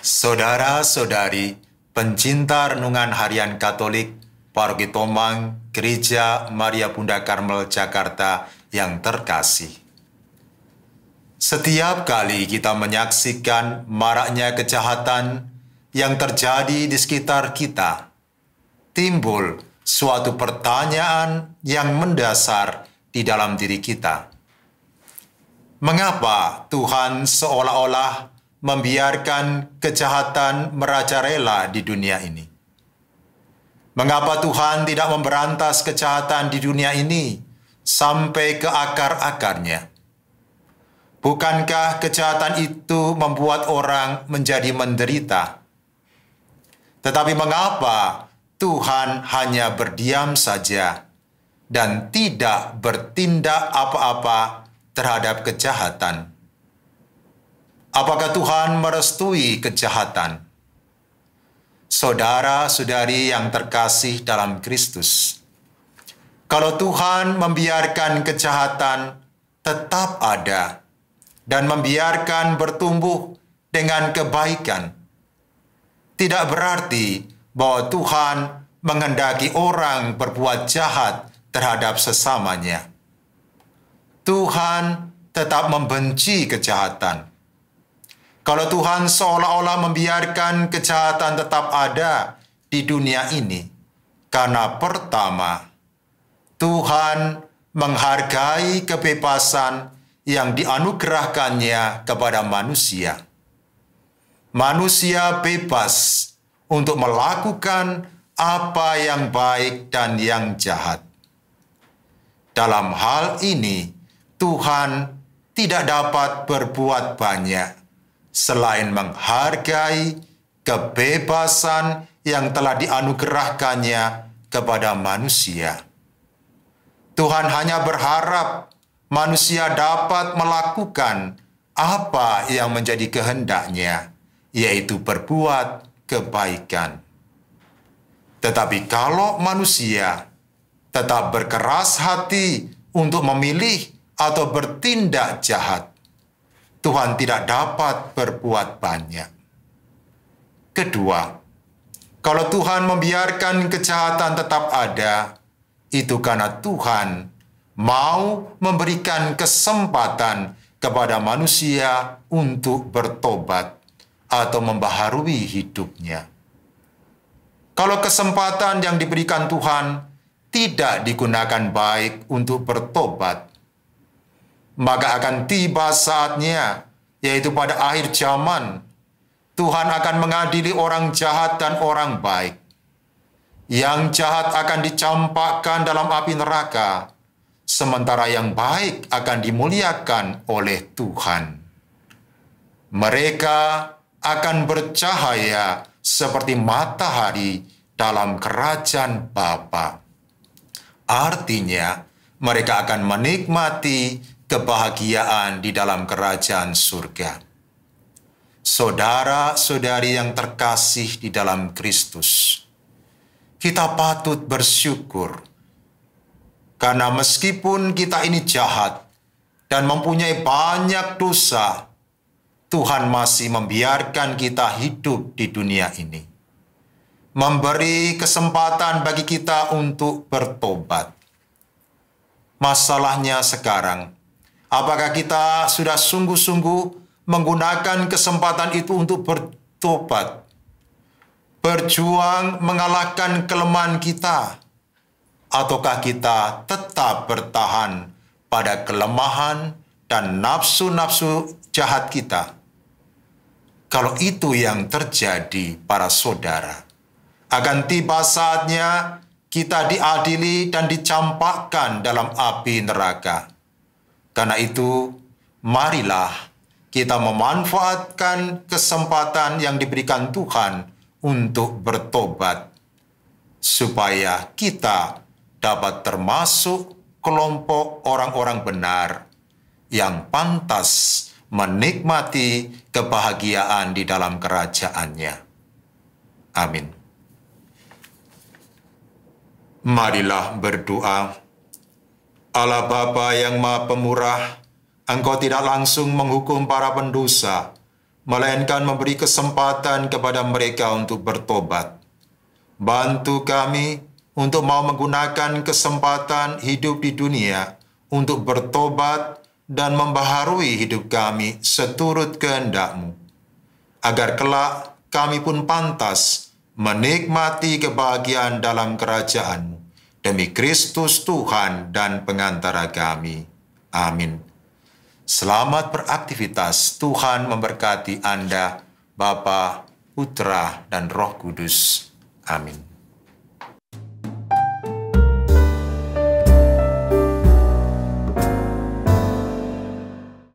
Saudara-saudari, pencinta renungan harian Katolik, Paroki Tomang, Gereja Maria Bunda Karmel, Jakarta yang terkasih. Setiap kali kita menyaksikan maraknya kejahatan yang terjadi di sekitar kita, timbul suatu pertanyaan yang mendasar di dalam diri kita. Mengapa Tuhan seolah-olah membiarkan kejahatan merajalela di dunia ini? Mengapa Tuhan tidak memberantas kejahatan di dunia ini sampai ke akar-akarnya? Bukankah kejahatan itu membuat orang menjadi menderita? Tetapi mengapa Tuhan hanya berdiam saja dan tidak bertindak apa-apa terhadap kejahatan? Apakah Tuhan merestui kejahatan? Saudara-saudari yang terkasih dalam Kristus, kalau Tuhan membiarkan kejahatan tetap ada dan membiarkan bertumbuh dengan kebaikan, tidak berarti bahwa Tuhan menghendaki orang berbuat jahat terhadap sesamanya. Tuhan tetap membenci kejahatan. Kalau Tuhan seolah-olah membiarkan kejahatan tetap ada di dunia ini, karena pertama, Tuhan menghargai kebebasan yang dianugerahkannya kepada manusia. Manusia bebas untuk melakukan apa yang baik dan yang jahat. Dalam hal ini, Tuhan tidak dapat berbuat banyak selain menghargai kebebasan yang telah dianugerahkannya kepada manusia. Tuhan hanya berharap manusia dapat melakukan apa yang menjadi kehendaknya, yaitu berbuat kebaikan. Tetapi kalau manusia tetap berkeras hati untuk memilih atau bertindak jahat, Tuhan tidak dapat berbuat banyak. Kedua, kalau Tuhan membiarkan kejahatan tetap ada, itu karena Tuhan mau memberikan kesempatan kepada manusia untuk bertobat atau membaharui hidupnya. Kalau kesempatan yang diberikan Tuhan tidak digunakan baik untuk bertobat, maka akan tiba saatnya, yaitu pada akhir zaman, Tuhan akan mengadili orang jahat dan orang baik. Yang jahat akan dicampakkan dalam api neraka, sementara yang baik akan dimuliakan oleh Tuhan. Mereka akan bercahaya seperti matahari dalam kerajaan Bapa. Artinya, mereka akan menikmati kebahagiaan di dalam kerajaan surga. Saudara-saudari yang terkasih di dalam Kristus, kita patut bersyukur karena meskipun kita ini jahat dan mempunyai banyak dosa, Tuhan masih membiarkan kita hidup di dunia ini, memberi kesempatan bagi kita untuk bertobat. Masalahnya sekarang, apakah kita sudah sungguh-sungguh menggunakan kesempatan itu untuk bertobat, berjuang mengalahkan kelemahan kita, ataukah kita tetap bertahan pada kelemahan dan nafsu-nafsu jahat kita? Kalau itu yang terjadi, para saudara, akan tiba saatnya kita diadili dan dicampakkan dalam api neraka. Karena itu, marilah kita memanfaatkan kesempatan yang diberikan Tuhan untuk bertobat, supaya kita dapat termasuk kelompok orang-orang benar yang pantas menikmati kebahagiaan di dalam kerajaannya. Amin. Marilah berdoa. Allah Bapa yang Maha Pemurah, Engkau tidak langsung menghukum para pendosa, melainkan memberi kesempatan kepada mereka untuk bertobat. Bantu kami untuk mau menggunakan kesempatan hidup di dunia untuk bertobat dan membaharui hidup kami seturut kehendak-Mu, agar kelak kami pun pantas menikmati kebahagiaan dalam kerajaan-Mu. Demi Kristus Tuhan dan pengantara kami. Amin. Selamat beraktivitas. Tuhan memberkati Anda, Bapa, Putra, dan Roh Kudus. Amin.